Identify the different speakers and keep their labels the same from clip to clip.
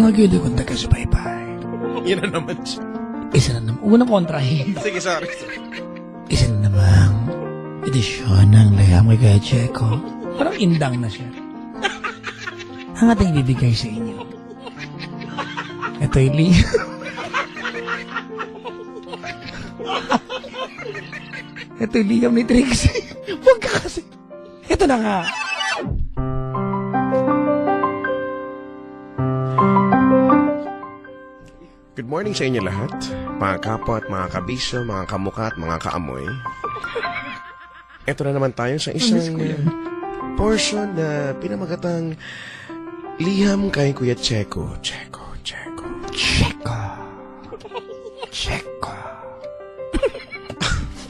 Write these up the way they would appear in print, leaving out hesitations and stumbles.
Speaker 1: Magili kong taga-subaybay.
Speaker 2: Yan na naman siya.
Speaker 1: Isa na naman. Unang kontrahin.
Speaker 2: Sige, sorry.
Speaker 1: Isa na namang edisyon ng Layam kay Kuya Checo. Parang indang na siya. Ang ating ibibigay sa inyo. Ito'y Ito'y liham ni Trixie. Huwag ka kasi. Ito na nga.
Speaker 2: Good morning sa inyo lahat. Mga kapwa at mga kabisyo, mga kamukha at mga kaamoy. Ito na naman tayo sa isang portion na pinamagatang liham kay Kuya Checo. Checo.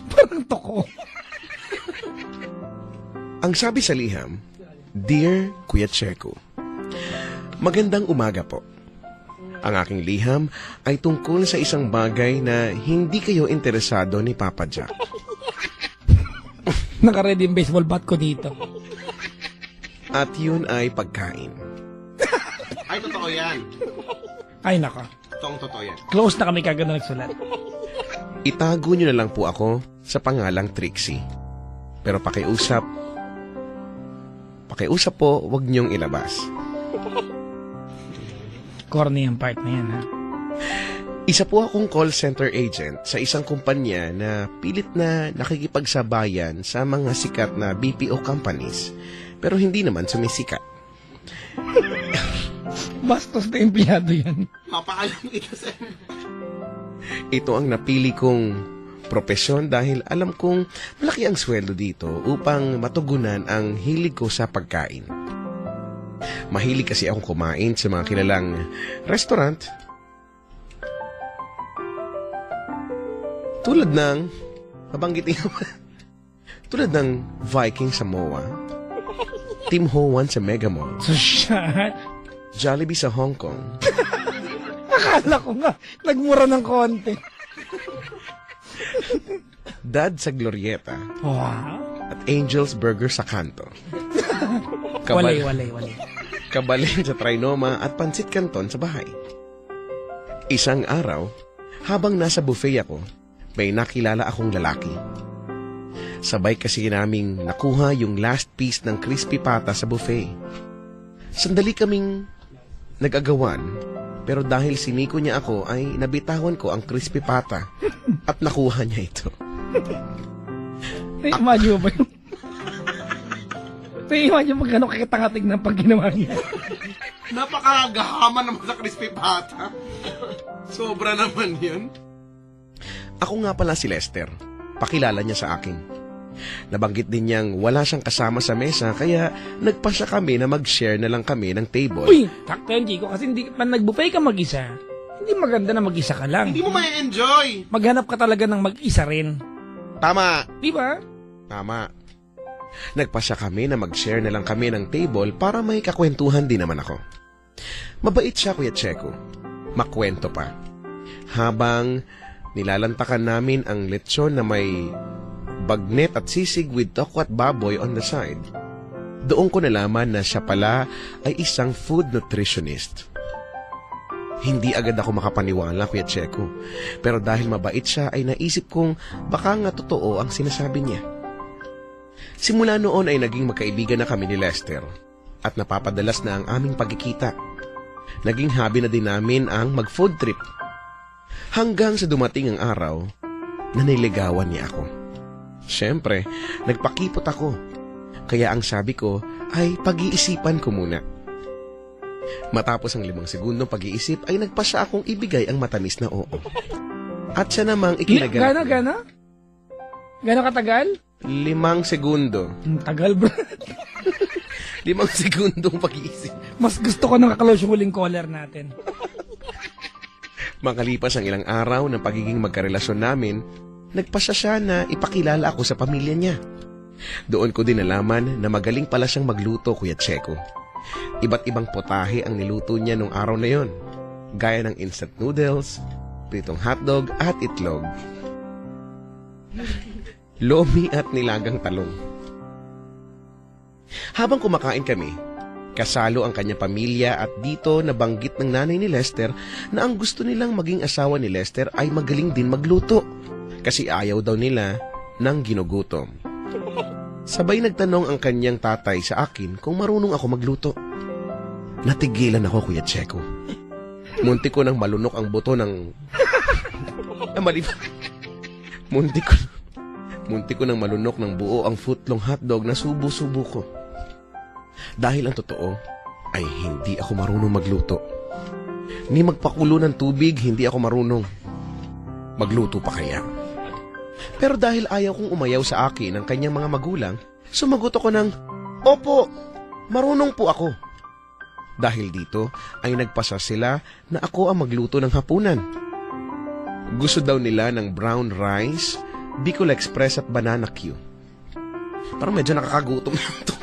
Speaker 1: Parang toko.
Speaker 2: Ang sabi sa liham, Dear Kuya Checo, magandang umaga po. Ang aking liham ay tungkol sa isang bagay na hindi kayo interesado ni Papa Jack.
Speaker 1: Naka-ready yung baseball bat ko dito.
Speaker 2: At yun ay pagkain. Ay, totoo yan.
Speaker 1: Ay, naka.
Speaker 2: Totoo yan.
Speaker 1: Close na kami kagad na nagsulat.
Speaker 2: Itago nyo na lang po ako sa pangalang Trixie. Pero pakiusap po, wag nyong ilabas.
Speaker 1: Corny ang part na yan, ha?
Speaker 2: Isa po akong call center agent sa isang kumpanya na pilit na nakikipagsabayan sa mga sikat na BPO companies, pero hindi naman sumisikat.
Speaker 1: Bastos na empleyado yan.
Speaker 2: Mapaalam ito sa Ito ang napili kong propesyon dahil alam kong malaki ang sweldo dito upang matugunan ang hilig ko sa pagkain. Mahilig kasi akong kumain sa mga kilalang restaurant tulad ng mabanggitin tulad ng Viking sa MOA, Tim Ho Wan sa Mega Mall,
Speaker 1: So, shit.
Speaker 2: Jollibee sa Hong Kong,
Speaker 1: Akala ko nga, nagmura ng konti.
Speaker 2: Dad sa Glorieta,
Speaker 1: Wow.
Speaker 2: at Angel's Burger sa Kanto.
Speaker 1: Walay.
Speaker 2: Kabalin sa Trinoma at Pansit Canton sa bahay. Isang araw, habang nasa buffet ako, may nakilala akong lalaki. Sabay kasi naming nakuha yung last piece ng crispy pata sa buffet. Sandali kaming nag-agawan, pero dahil siniko niya ako ay nabitawan ko ang crispy pata at nakuha niya ito.
Speaker 1: Imagine mo ba yun? Imagine mo gano'ng kakitangatig ng pag ginawa niya.
Speaker 2: Napakagahaman naman sa crispy pata. Sobra naman yun. Ako nga pala si Lester. Pakilala niya sa akin. Nabanggit din niyang wala siyang kasama sa mesa kaya nagpasya kami na mag-share na lang kami ng table.
Speaker 1: Uy, takto yan, Chico, kasi hindi pa nag-buffet ka mag-isa. Hindi maganda na mag-isa ka lang.
Speaker 2: Hindi mo ma-enjoy.
Speaker 1: Maghanap ka talaga ng mag-isa rin.
Speaker 2: Tama.
Speaker 1: Di ba?
Speaker 2: Tama. Nagpasya kami na mag-share na lang kami ng table para may kakwentuhan din naman ako. Mabait siya, Kuya Checo. Makwento pa. Habang nilalantakan namin ang lechon na may bagnet at sisig with toko at baboy on the side, doon ko nalaman na siya pala ay isang food nutritionist. Hindi agad ako makapaniwala, Kuya Checo. Pero dahil mabait siya ay naisip kong baka nga totoo ang sinasabi niya. Simula noon ay naging magkaibigan na kami ni Lester at napapadalas na ang aming pagkikita. Naging hobby na din namin ang mag-food trip. Hanggang sa dumating ang araw na niligawan niya ako. Siyempre, nagpakipot ako. Kaya ang sabi ko ay pag-iisipan ko muna. Matapos ang 5 segundong pag-iisip ay nagpasya akong ibigay ang matamis na oo. At siya namang ikinaganap.
Speaker 1: Gano'n katagal?
Speaker 2: 5 segundo.
Speaker 1: Tagal, bro.
Speaker 2: 5 segundong pag-iisip.
Speaker 1: Mas gusto ko nang kakalose yung huling caller natin.
Speaker 2: Makalipas ang ilang araw ng pagiging magkarelasyon namin, nagpasya siya na ipakilala ako sa pamilya niya. Doon ko din nalaman na magaling pala siyang magluto, Kuya Checo. Iba't ibang potahe ang niluto niya nung araw na yon, gaya ng instant noodles, pritong hotdog at itlog, lomi at nilagang talong. Habang kumakain kami, Kasalo ang kanyang pamilya at dito nabanggit ng nanay ni Lester na ang gusto nilang maging asawa ni Lester ay magaling din magluto. Kasi ayaw daw nila ng ginugutom. Sabay nagtanong ang kanyang tatay sa akin kung marunong ako magluto. Natigilan ako, Kuya Checo. Munti ko nang malunok ang buto ng... Munti ko nang malunok ng buo ang footlong hotdog na subo-subo ko. Dahil ang totoo ay hindi ako marunong magluto. Ni magpakulo ng tubig, hindi ako marunong. Magluto pa kaya? Pero dahil ayaw kong umayaw sa akin ng kanyang mga magulang, sumagot ako ng, "Opo, marunong po ako." Dahil dito ay nagpasa sila na ako ang magluto ng hapunan. Gusto daw nila ng brown rice, Bicol Express at banana Q. Parang medyo nakakagutom na ito.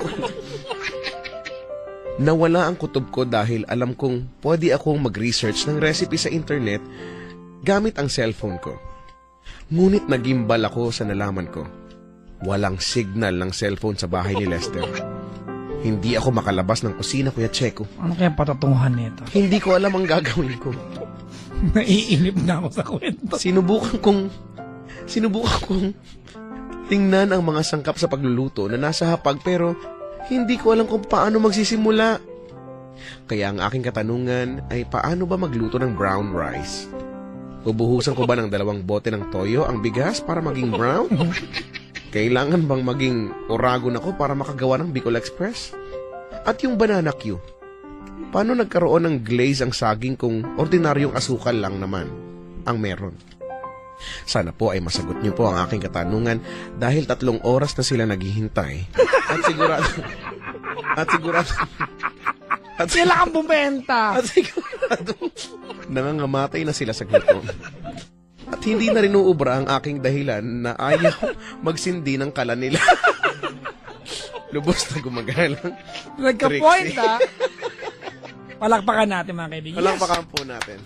Speaker 2: Nawala ang kutob ko dahil alam kong pwede akong mag-research ng recipe sa internet gamit ang cellphone ko. Ngunit nagimbal ako sa nalaman ko. Walang signal ng cellphone sa bahay ni Lester. Hindi ako makalabas ng kusina, Kuya Checo.
Speaker 1: Ano kaya patatunguhan nito?
Speaker 2: Hindi ko alam ang gagawin ko.
Speaker 1: Naiinip na ako sa kwento.
Speaker 2: Sinubukan kong tingnan ang mga sangkap sa pagluluto na nasa hapag pero hindi ko alam kung paano magsisimula. Kaya ang aking katanungan ay paano ba magluto ng brown rice? Bubuhusan ko ba ng 2 bote ng toyo ang bigas para maging brown? Kailangan bang maging oragon ako para makagawa ng Bicol Express? At yung banana Q? Paano nagkaroon ng glaze ang saging kung ordinaryong asukal lang naman ang meron? Sana po ay masagot niyo po ang aking katanungan dahil 3 oras na sila naghihintay. At
Speaker 1: Sila kang bumenta!
Speaker 2: At sigurado, nangangamatay na sila sa gutom. At hindi na rin uubra ang aking dahilan na ayaw magsindi ng kala nila. Lubos na gumagalang.
Speaker 1: Nagka-point, ha? Palakpakan natin, mga kaibigan.
Speaker 2: Palakpakan po natin.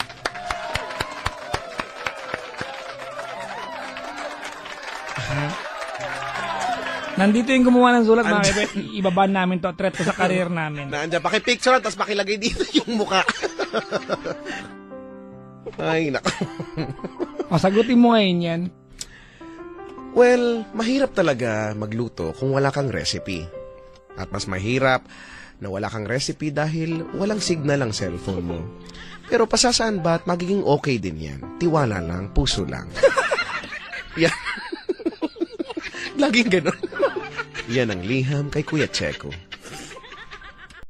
Speaker 1: Nandito yung gumawa ng sulat, mga kaibigan. Ibabaan namin to, threat to sa career namin.
Speaker 2: Nandiyan, pakipicture tapos pakilagay dito yung muka. Ay, nako.
Speaker 1: Masagutin mo ngayon yan.
Speaker 2: Well, mahirap talaga magluto kung wala kang recipe. At mas mahirap na wala kang recipe dahil walang signal ang cellphone mo. Pero pasasaan ba at magiging okay din yan? Tiwala lang, puso lang. Yan. Laging ganun. Yan ang liham kay Kuya Checo.